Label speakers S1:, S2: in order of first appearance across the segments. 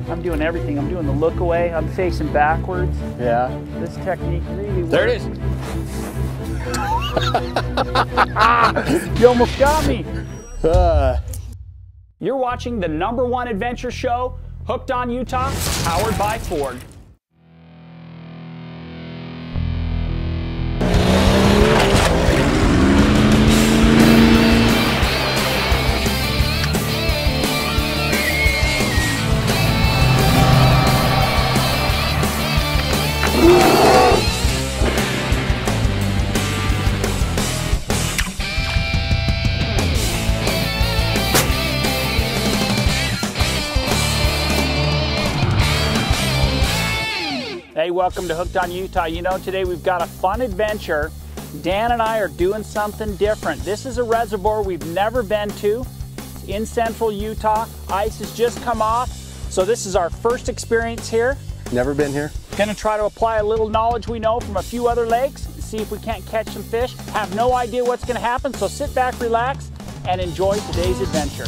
S1: I'm doing everything. I'm doing the look away. I'm facing backwards.
S2: Yeah.
S1: This technique really works.
S2: There it is.
S1: You almost got me. You're watching the #1 adventure show, Hooked on Utah, powered by Ford. Hey, welcome to Hooked on Utah. You know, today we've got a fun adventure. Dan and I are doing something different. This is a reservoir we've never been to. It's in central Utah. Ice has just come off, so this is our first experience here.
S2: Never been here.
S1: Gonna try to apply a little knowledge we know from a few other lakes, see if we can't catch some fish. Have no idea what's gonna happen, so sit back, relax, and enjoy today's adventure.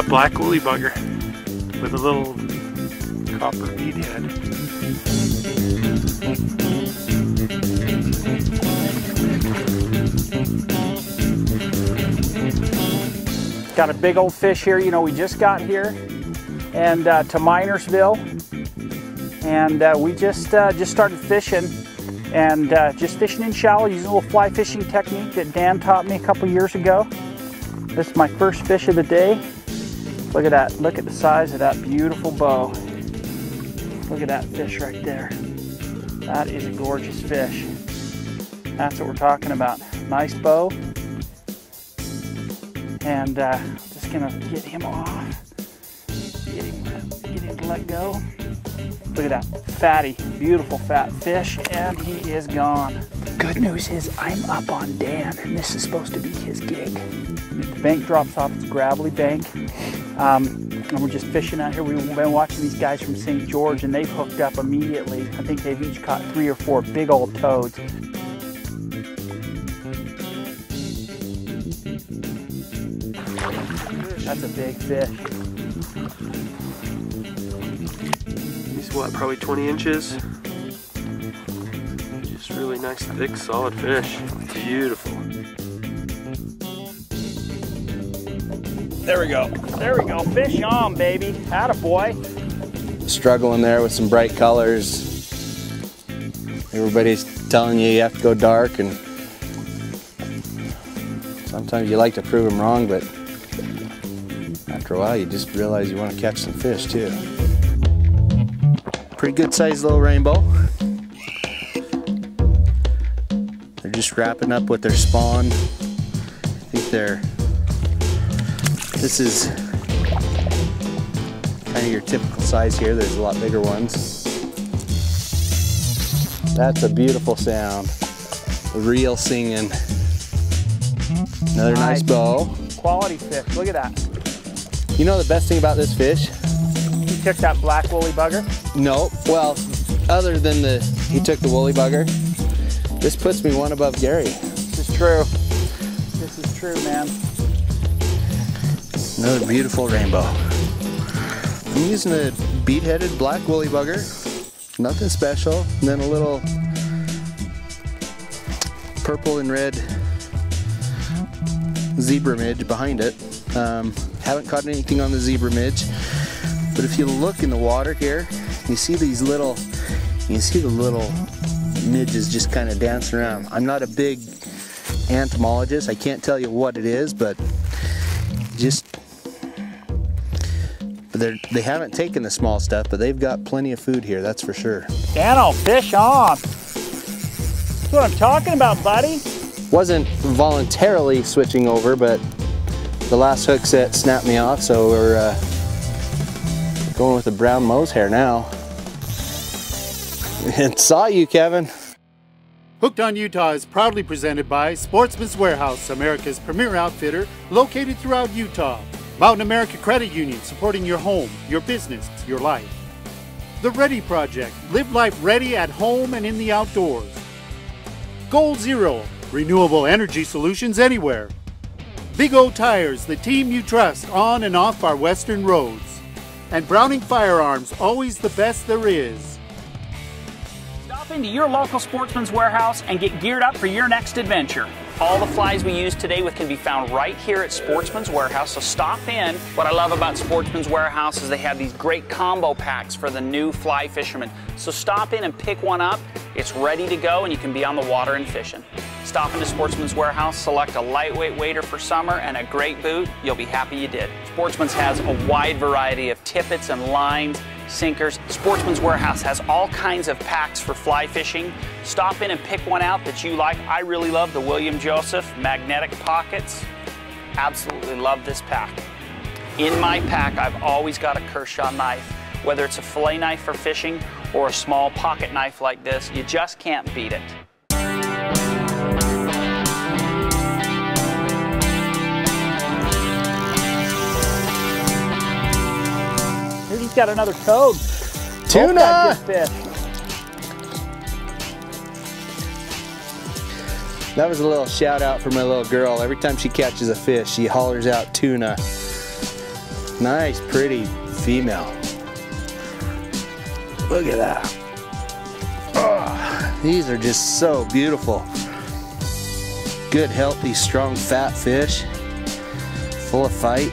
S3: Black woolly bugger with a little copper bead head.
S1: Got a big old fish here. You know, we just got here and to Minersville, and we just started fishing, and just fishing in shallow using a little fly fishing technique that Dan taught me a couple years ago. This is my first fish of the day. Look at that. Look at the size of that beautiful bow. Look at that fish right there. That is a gorgeous fish. That's what we're talking about. Nice bow. And just gonna get him off. Get him to let go. Look at that fatty, beautiful fat fish, and he is gone. Good news is I'm up on Dan, and this is supposed to be his gig. The bank drops off, it's a gravelly bank. And we're just fishing out here. We've been watching these guys from St. George, and they've hooked up immediately. I think they've each caught 3 or 4 big old toads. That's a big fish.
S3: He's what, probably 20 inches? Just really nice, thick, solid fish. Beautiful.
S1: There we go. There we go. Fish on, baby. Attaboy.
S2: Struggling there with some bright colors. Everybody's telling you have to go dark, and sometimes you like to prove them wrong, but after a while you just realize you want to catch some fish too. Pretty good sized little rainbow. They're just wrapping up with their spawn. I think this is kind of your typical size here. There's a lot bigger ones. That's a beautiful sound. Reel singing. Another nice bow.
S1: Quality fish. Look at that.
S2: You know the best thing about this fish?
S1: You took that black woolly bugger?
S2: No. Well, other than he took the woolly bugger, this puts me one above Gary.
S1: This is true. This is true, man.
S2: Another beautiful rainbow. I'm using a bead-headed black woolly bugger. Nothing special. And then a little purple and red zebra midge behind it. Haven't caught anything on the zebra midge. But if you look in the water here, you see the little midges just kind of dancing around. I'm not a big entomologist. I can't tell you what it is, but they haven't taken the small stuff, but they've got plenty of food here, that's for sure.
S1: Dano, fish on. That's what I'm talking about, buddy.
S2: Wasn't voluntarily switching over, but the last hook set snapped me off, so we're going with the brown mosehair now. And saw you, Kevin.
S4: Hooked on Utah is proudly presented by Sportsman's Warehouse, America's premier outfitter, located throughout Utah. Mountain America Credit Union, supporting your home, your business, your life. The Ready Project, live life ready at home and in the outdoors. Goal Zero, renewable energy solutions anywhere. Big O Tires, the team you trust on and off our western roads. And Browning Firearms, always the best there is.
S1: Stop into your local Sportsman's Warehouse and get geared up for your next adventure. All the flies we use today can be found right here at Sportsman's Warehouse, so stop in. What I love about Sportsman's Warehouse is they have these great combo packs for the new fly fishermen. So stop in and pick one up. It's ready to go and you can be on the water and fishing. Stop into Sportsman's Warehouse, select a lightweight wader for summer and a great boot. You'll be happy you did. Sportsman's has a wide variety of tippets and lines, sinkers. Sportsman's Warehouse has all kinds of packs for fly fishing. Stop in and pick one out that you like. I really love the William Joseph magnetic pockets. Absolutely love this pack. In my pack, I've always got a Kershaw knife. Whether it's a fillet knife for fishing or a small pocket knife like this, you just can't beat it. He's got another toad.
S2: Tuna!
S1: Good fish.
S2: That was a little shout out for my little girl. Every time she catches a fish, she hollers out tuna. Nice, pretty female. Look at that. Oh, these are just so beautiful. Good, healthy, strong, fat fish. Full of fight.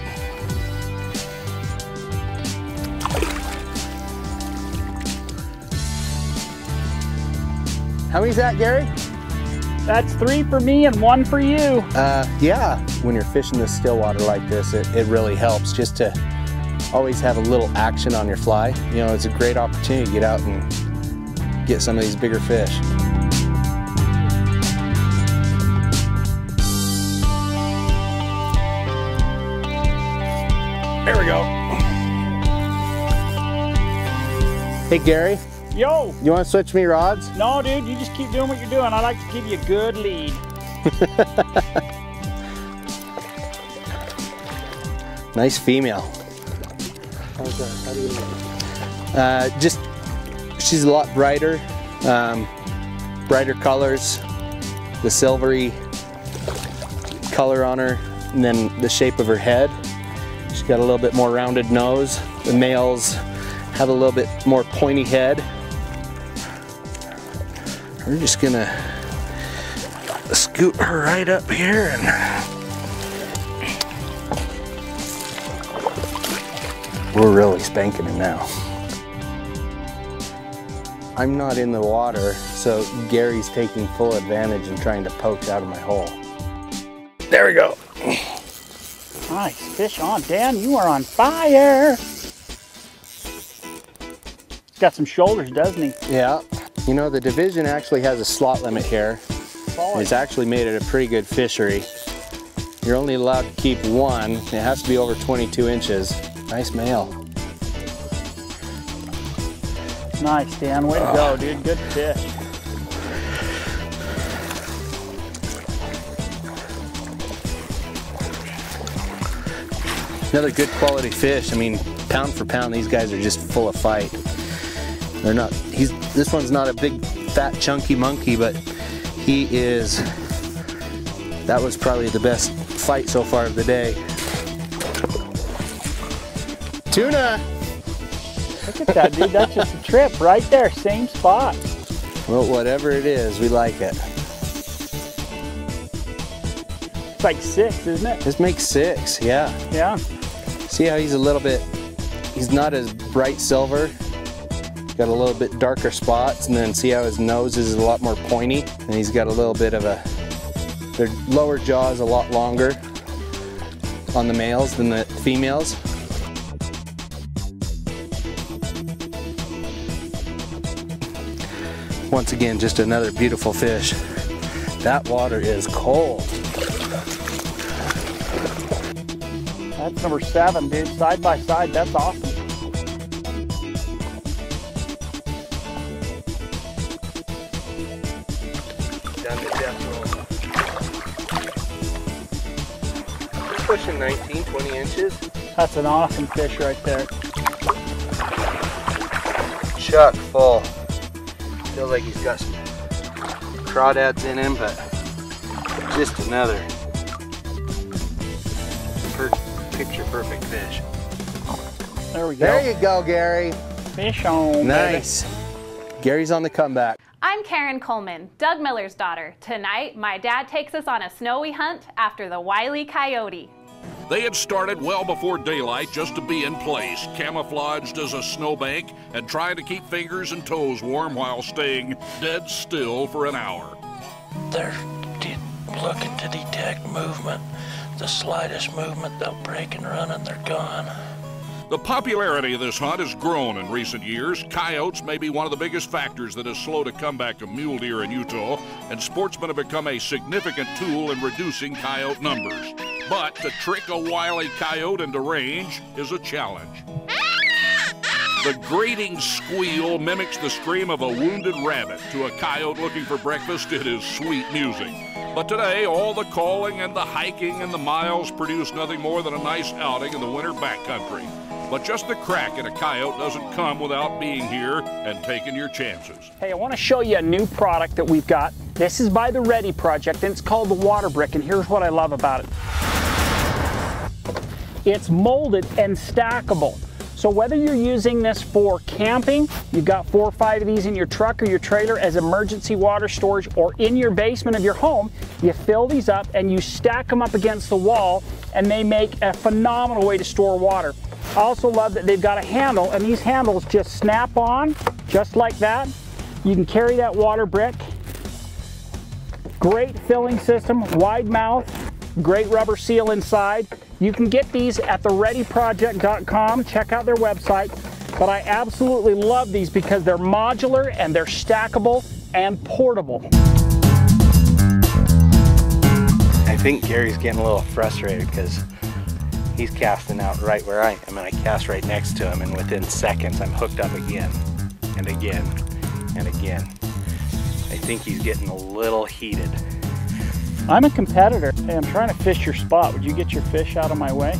S2: How many's that, Gary?
S1: That's 3 for me and 1 for you.
S2: Yeah, when you're fishing the still water like this, it really helps just to always have a little action on your fly. You know, it's a great opportunity to get out and get some of these bigger fish. There we go. Hey, Gary.
S1: Yo!
S2: You want to switch me rods?
S1: No, dude, you just keep doing what you're doing. I like to give you a good lead.
S2: Nice female.
S4: How's that? How do you like it?
S2: Just, she's a lot brighter, brighter colors, the silvery color on her, and then the shape of her head. She's got a little bit more rounded nose. The males have a little bit more pointy head. We're just gonna scoot her right up here and we're really spanking him now. I'm not in the water, so Gary's taking full advantage and trying to poach out of my hole. There we go.
S1: Nice fish on. Dan, you are on fire. He's got some shoulders, doesn't he?
S2: Yeah. You know, the division actually has a slot limit here. It's actually made it a pretty good fishery. You're only allowed to keep one. It has to be over 22 inches. Nice male.
S1: Nice, Dan. Way to go, dude. Good fish.
S2: Another good quality fish. I mean, pound for pound, these guys are just full of fight. They're not, this one's not a big, fat, chunky monkey, but he is, that was probably the best fight so far of the day. Tuna!
S1: Look at that, dude. That's just a trip right there. Same spot.
S2: Well, whatever it is, we like it.
S1: It's like 6, isn't it?
S2: This makes 6, yeah.
S1: Yeah.
S2: See how he's a little bit, he's not as bright silver. Got a little bit darker spots, and then see how his nose is a lot more pointy, and he's got a little bit of their lower jaw is a lot longer on the males than the females. Once again, just another beautiful fish. That water is cold.
S1: That's number 7, dude. Side by side. That's awesome.
S2: done the death roll. We're pushing 19, 20 inches.
S1: That's an awesome fish right there.
S2: Chuck full. Feels like he's got some crawdads in him, but just another picture perfect fish.
S1: There we go.
S2: There you go, Gary.
S1: Fish on.
S2: Nice.
S1: Baby.
S2: Gary's on the comeback.
S5: I'm Karen Coleman, Doug Miller's daughter. Tonight, my dad takes us on a snowy hunt after the wily coyote.
S6: They had started well before daylight just to be in place, camouflaged as a snowbank and trying to keep fingers and toes warm while staying dead still for an hour.
S7: They're looking to detect movement. The slightest movement, they'll break and run and they're gone.
S6: The popularity of this hunt has grown in recent years. Coyotes may be one of the biggest factors that has slowed a comeback of mule deer in Utah, and sportsmen have become a significant tool in reducing coyote numbers. But to trick a wily coyote into range is a challenge. The grating squeal mimics the scream of a wounded rabbit. To a coyote looking for breakfast, it is sweet music. But today, all the calling and the hiking and the miles produce nothing more than a nice outing in the winter backcountry. But just the crack in a coyote doesn't come without being here and taking your chances.
S1: Hey, I want to show you a new product that we've got. This is by the Ready Project, and it's called the Water Brick, and here's what I love about it. It's molded and stackable. So whether you're using this for camping, you've got 4 or 5 of these in your truck or your trailer as emergency water storage, or in your basement of your home, you fill these up and you stack them up against the wall, and they make a phenomenal way to store water. I also love that they've got a handle, and these handles just snap on, just like that. You can carry that water brick. Great filling system, wide mouth, great rubber seal inside. You can get these at thereadyproject.com. Check out their website. But I absolutely love these because they're modular and they're stackable and portable.
S2: I think Gary's getting a little frustrated because he's casting out right where I am, and I cast right next to him, and within seconds I'm hooked up again and again and again. I think he's getting a little heated.
S1: I'm a competitor. Hey, I'm trying to fish your spot. Would you get your fish out of my way?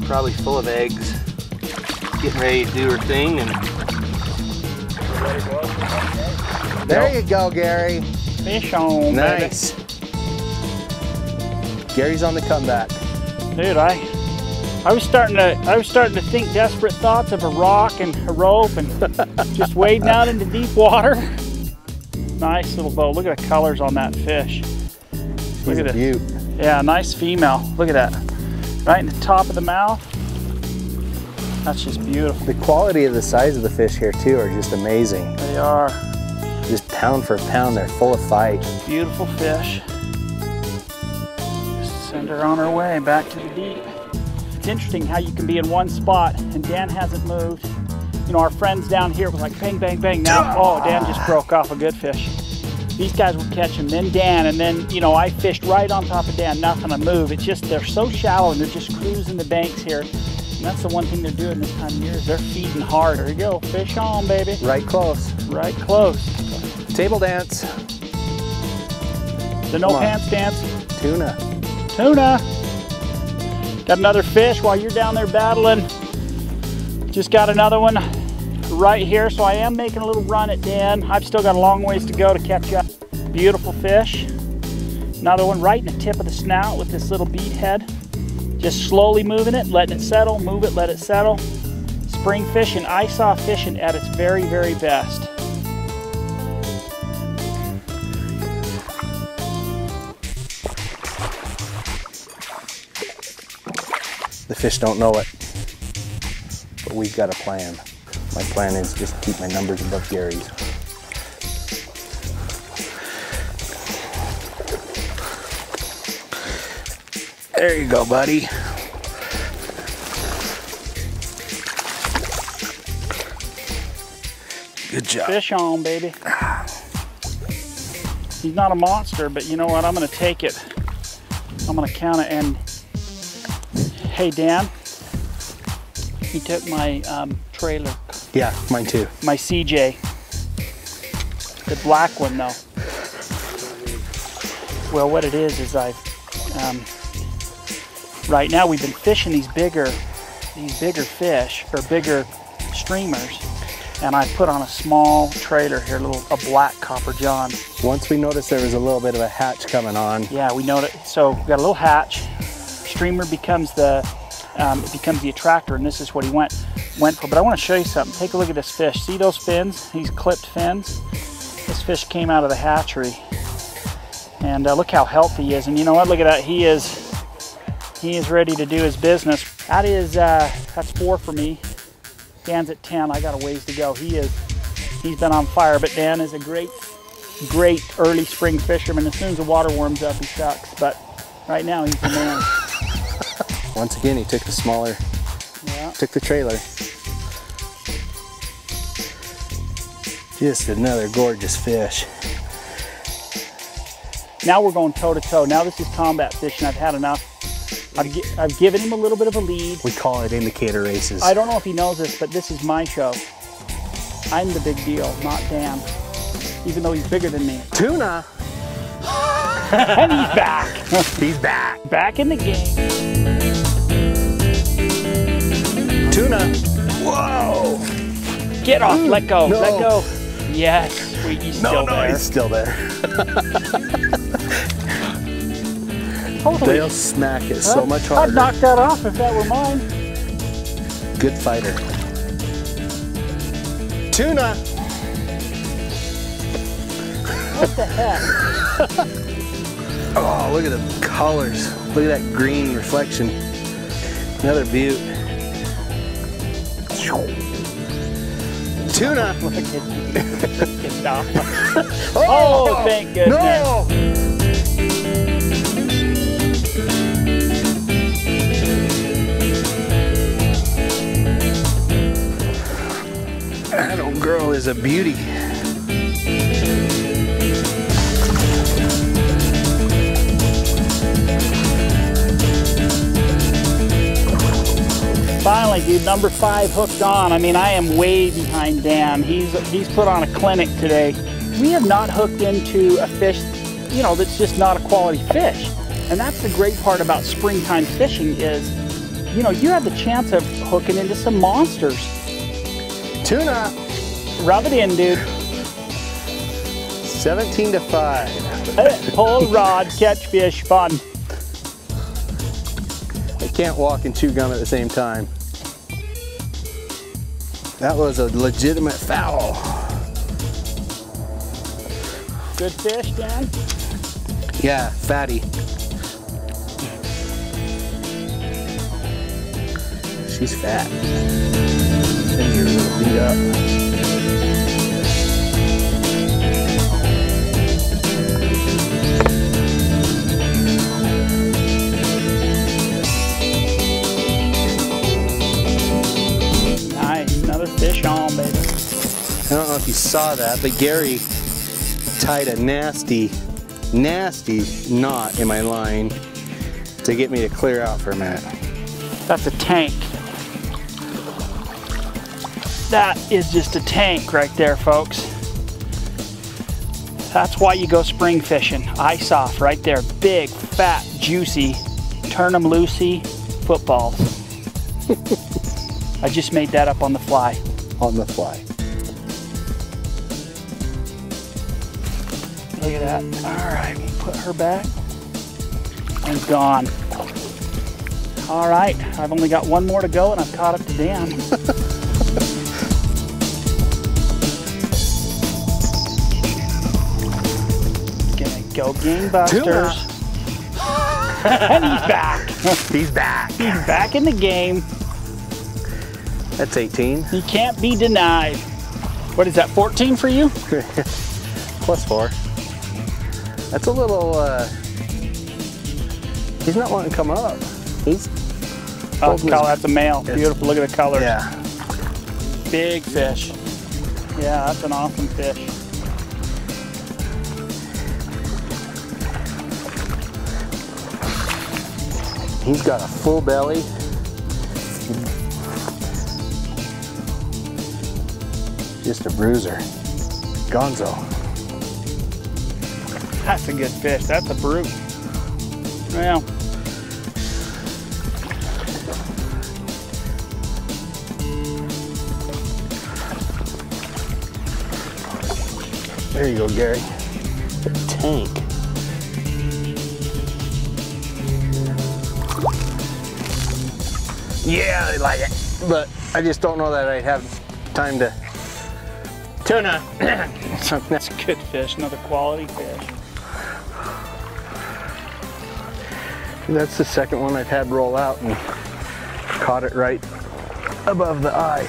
S2: Probably full of eggs, getting ready to do her thing, and there you go, Gary.
S1: Fish on.
S2: Nice.
S1: Baby.
S2: Gary's on the comeback.
S1: Dude, I was starting to think desperate thoughts of a rock and a rope and just wading out into deep water. Nice little bow. Look at the colors on that fish. Look at it. Yeah, nice female. Look at that. Right in the top of the mouth. That's just beautiful.
S2: The quality of the size of the fish here too are just amazing.
S1: They are.
S2: Just pound for pound, they're full of fight.
S1: Beautiful fish. Just send her on her way back to the deep. It's interesting how you can be in one spot and Dan hasn't moved. You know, our friends down here was like bang, bang, bang. Now, oh, Dan just broke off a good fish. These guys will catch him, then Dan, and then, you know, I fished right on top of Dan, nothing to move. It's just, they're so shallow and they're just cruising the banks here. And that's the one thing they're doing this time of year is they're feeding hard. There you go, fish on, baby.
S2: Right close.
S1: Right close.
S2: Table dance.
S1: The no pants dance.
S2: Tuna.
S1: Tuna. Got another fish while you're down there battling. Just got another one right here, so I am making a little run at Dan. I've still got a long ways to go to catch up. Beautiful fish. Another one right in the tip of the snout with this little bead head. Just slowly moving it, letting it settle, move it, let it settle. Spring fishing, I saw fishing at its very, very best.
S2: The fish don't know it, but we've got a plan. My plan is just keep my numbers above Gary's. There you go, buddy. Good job.
S1: Fish on, baby. He's not a monster, but you know what? I'm gonna take it. I'm gonna count it. And hey, Dan, He took my trailer.
S2: Yeah, mine too.
S1: My CJ. The black one though. Well, what it is I've right now we've been fishing these bigger fish or bigger streamers, and I put on a small trailer here, a black copper john.
S2: Once we noticed there was a little bit of a hatch coming on.
S1: Yeah, we noticed. So we got a little hatch. Streamer becomes the attractor, and this is what he went for. But I want to show you something. Take a look at this fish. See those fins? These clipped fins. This fish came out of the hatchery, and look how healthy he is. And you know what? Look at that. He is ready to do his business. That's 4 for me. Dan's at 10. I got a ways to go. He's been on fire. But Dan is a great early spring fisherman. As soon as the water warms up, he sucks. But right now, he's the man.
S2: Once again, he took the smaller.
S1: Yeah.
S2: Took the trailer. Just another gorgeous fish.
S1: Now we're going toe to toe. Now this is combat fishing. I've had enough. I've given him a little bit of a lead.
S2: We call it indicator races.
S1: I don't know if he knows this, but this is my show. I'm the big deal, not Dan. Even though he's bigger than me.
S2: Tuna!
S1: And he's back.
S2: He's back.
S1: Back in the game.
S2: Tuna! Whoa!
S1: Get off, let go,
S2: no.
S1: let go. Yes, sweet, he's still there.
S2: He's still there. They'll smack it so much harder.
S1: I'd knock that off if that were mine.
S2: Good fighter. Tuna!
S1: What the heck?
S2: Oh, look at the colors. Look at that green reflection. Another beaut. Tuna!
S1: Look at you. Oh, thank goodness.
S2: No! That old girl is a beauty.
S1: Finally, dude, number 5 hooked on. I mean, I am way behind Dan. He's put on a clinic today. We have not hooked into a fish, you know, that's just not a quality fish. And that's the great part about springtime fishing is, you know, you have the chance of hooking into some monsters.
S2: Tuna!
S1: Rub it in, dude.
S2: 17-5.
S1: Pull rod, catch fish, fun.
S2: I can't walk and chew gum at the same time. That was a legitimate foul.
S1: Good fish, Dan?
S2: Yeah, fatty. She's fat. And you're a little beat up.
S1: Fish on, baby.
S2: I don't know if you saw that, but Gary tied a nasty knot in my line to get me to clear out for a minute.
S1: That's a tank. That is just a tank right there, folks. That's why you go spring fishing. Ice off right there. Big, fat, juicy, turn 'em loosey footballs. I just made that up on the fly.
S2: On the fly.
S1: Look at that. All right, put her back. And gone. All right, I've only got one more to go and I've caught up to Dan. Gonna go gangbusters. And he's back.
S2: He's back.
S1: He's back in the game.
S2: That's 18.
S1: He can't be denied. What is that, 14 for you?
S2: Plus 4. That's a little, he's not wanting to come up. He's...
S1: Oh, that's a male. Beautiful, look at the color.
S2: Yeah.
S1: Big fish. Yeah, that's an awesome fish.
S2: He's got a full belly. Just a bruiser. Gonzo.
S1: That's a good fish. That's a brute. Well,
S2: there you go, Gary. The tank. Yeah, I like it. But I just don't know that I'd have time to tuna.
S1: that's a good fish. Another quality fish.
S2: That's the second one I've had roll out and caught it right above the eye.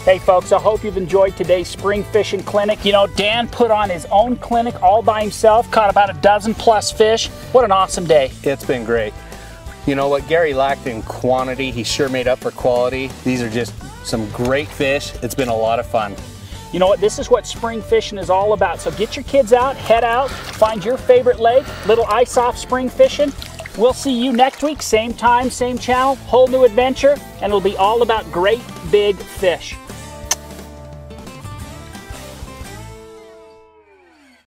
S1: Hey folks, I hope you've enjoyed today's spring fishing clinic. You know, Dan put on his own clinic all by himself, caught about a dozen plus fish. What an awesome day.
S2: It's been great. You know what Gary lacked in quantity, he sure made up for quality. These are just some great fish. It's been a lot of fun.
S1: You know what, this is what spring fishing is all about. So get your kids out, head out, find your favorite lake, little ice-off spring fishing. We'll see you next week, same time, same channel, whole new adventure, and it'll be all about great big fish.